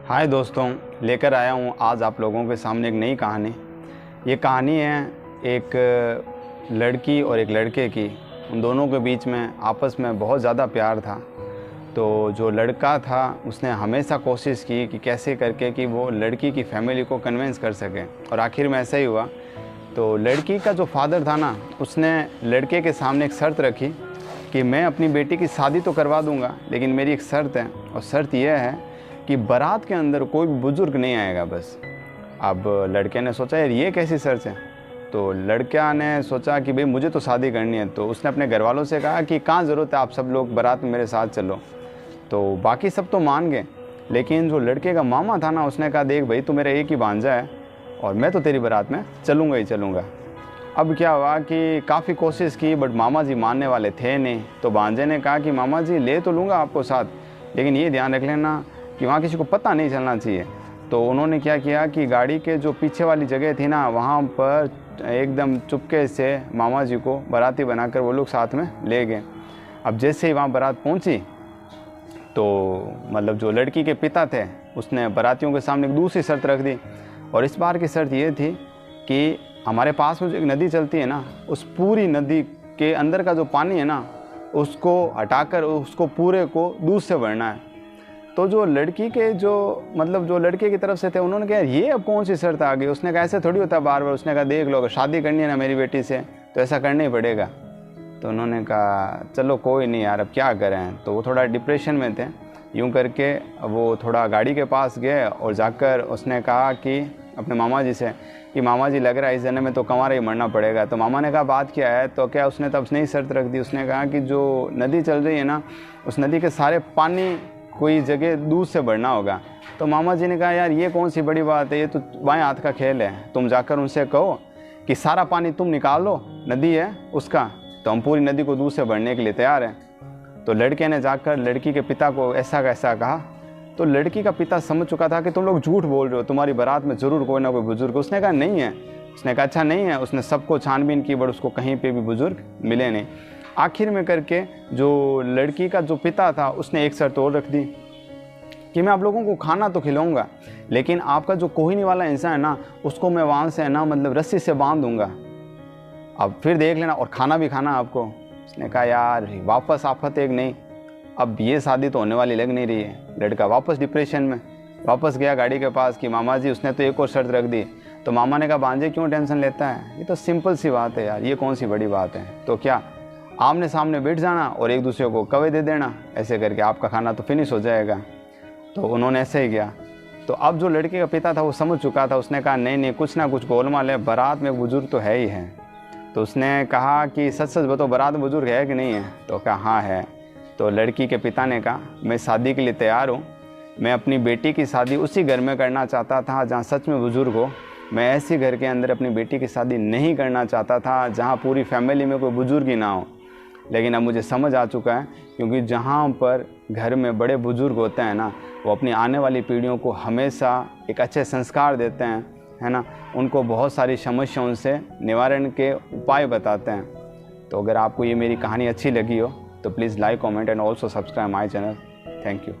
हाय दोस्तों, लेकर आया हूँ आज आप लोगों के सामने एक नई कहानी। ये कहानी है एक लड़की और एक लड़के की। उन दोनों के बीच में आपस में बहुत ज़्यादा प्यार था। तो जो लड़का था उसने हमेशा कोशिश की कि कैसे करके कि वो लड़की की फैमिली को कन्विंस कर सके, और आखिर में ऐसा ही हुआ। तो लड़की का जो फादर था ना, उसने लड़के के सामने एक शर्त रखी कि मैं अपनी बेटी की शादी तो करवा दूंगा, लेकिन मेरी एक शर्त है, और शर्त यह है कि बारात के अंदर कोई भी बुजुर्ग नहीं आएगा बस। अब लड़के ने सोचा यार ये कैसी शर्त है। तो लड़का ने सोचा कि भाई मुझे तो शादी करनी है। तो उसने अपने घर वालों से कहा कि कहाँ ज़रूरत है, आप सब लोग बारात में मेरे साथ चलो। तो बाकी सब तो मान गए, लेकिन जो लड़के का मामा था ना, उसने कहा देख भाई तू मेरा एक ही भांजा है और मैं तो तेरी बारात में चलूँगा ही चलूँगा। अब क्या हुआ कि काफ़ी कोशिश की, बट मामा जी मानने वाले थे नहीं। तो भांजे ने कहा कि मामा जी ले तो लूँगा आपको साथ, लेकिन ये ध्यान रख लेना कि वहाँ किसी को पता नहीं चलना चाहिए। तो उन्होंने क्या किया कि गाड़ी के जो पीछे वाली जगह थी ना, वहाँ पर एकदम चुपके से मामा जी को बाराती बनाकर वो लोग साथ में ले गए। अब जैसे ही वहाँ बारात पहुँची तो मतलब जो लड़की के पिता थे उसने बारातियों के सामने एक दूसरी शर्त रख दी, और इस बार की शर्त ये थी कि हमारे पास में जो एक नदी चलती है ना, उस पूरी नदी के अंदर का जो पानी है ना, उसको हटाकर उसको पूरे को दूध से भरना है। तो जो लड़की के जो लड़के की तरफ से थे, उन्होंने कहा ये अब कौन सी शर्त आ गई। उसने कहा ऐसे थोड़ी होता बार बार। उसने कहा देख लो, अगर शादी करनी है ना मेरी बेटी से तो ऐसा करना ही पड़ेगा। तो उन्होंने कहा चलो कोई नहीं यार, अब क्या करें। तो वो थोड़ा डिप्रेशन में थे। यूँ करके वो थोड़ा गाड़ी के पास गए और जाकर उसने कहा कि अपने मामा जी से कि मामा जी लग रहा है इस जन्म में तो कंवारा ही मरना पड़ेगा। तो मामा ने कहा बात क्या है। तो क्या उसने तब नई शर्त रख दी। उसने कहा कि जो नदी चल रही है ना, उस नदी के सारे पानी कोई जगह दूध से भरना होगा। तो मामा जी ने कहा यार ये कौन सी बड़ी बात है, ये तो बाएं हाथ का खेल है। तुम जाकर उनसे कहो कि सारा पानी तुम निकाल लो, नदी है उसका, तो हम पूरी नदी को दूध से भरने के लिए तैयार हैं। तो लड़के ने जाकर लड़की के पिता को ऐसा कैसा कहा। तो लड़की का पिता समझ चुका था कि तुम लोग झूठ बोल रहे हो, तुम्हारी बारात में ज़रूर कोई ना कोई बुजुर्ग। उसने कहा नहीं है। उसने कहा अच्छा नहीं है। उसने सबको छानबीन की, बट उसको कहीं पे भी बुजुर्ग मिले नहीं। आखिर में करके जो लड़की का जो पिता था उसने एक शर्त और रख दी कि मैं आप लोगों को खाना तो खिलाऊंगा, लेकिन आपका जो कोहिनी वाला इंसान है ना, उसको मैं वहाँ से ना मतलब रस्सी से बांध दूंगा, अब फिर देख लेना, और खाना भी खाना आपको। उसने कहा यार वापस आफत एक नहीं, अब ये शादी तो होने वाली लग नहीं रही है। लड़का वापस डिप्रेशन में वापस गया गाड़ी के पास कि मामा जी उसने तो एक और शर्त रख दी। तो मामा ने कहा भांजे क्यों टेंशन लेता है, ये तो सिंपल सी बात है यार, ये कौन सी बड़ी बात है। तो क्या आमने सामने बैठ जाना और एक दूसरे को कवे दे देना, ऐसे करके आपका खाना तो फिनिश हो जाएगा। तो उन्होंने ऐसे ही किया। तो अब जो लड़के का पिता था वो समझ चुका था। उसने कहा नहीं नहीं, कुछ ना कुछ गोलमाल है, बारात में बुजुर्ग तो है ही है। तो उसने कहा कि सच सच बताओ बारात में बुजुर्ग है कि नहीं है। तो कहा हाँ है। तो लड़की के पिता ने कहा मैं शादी के लिए तैयार हूँ, मैं अपनी बेटी की शादी उसी घर में करना चाहता था जहाँ सच में बुजुर्ग हो। मैं ऐसे घर के अंदर अपनी बेटी की शादी नहीं करना चाहता था जहाँ पूरी फैमिली में कोई बुजुर्ग ही ना हो। लेकिन अब मुझे समझ आ चुका है, क्योंकि जहाँ पर घर में बड़े बुजुर्ग होते हैं ना, वो अपनी आने वाली पीढ़ियों को हमेशा एक अच्छे संस्कार देते हैं, है ना, उनको बहुत सारी समस्याओं से निवारण के उपाय बताते हैं। तो अगर आपको ये मेरी कहानी अच्छी लगी हो तो please like, comment and also subscribe my channel. Thank you.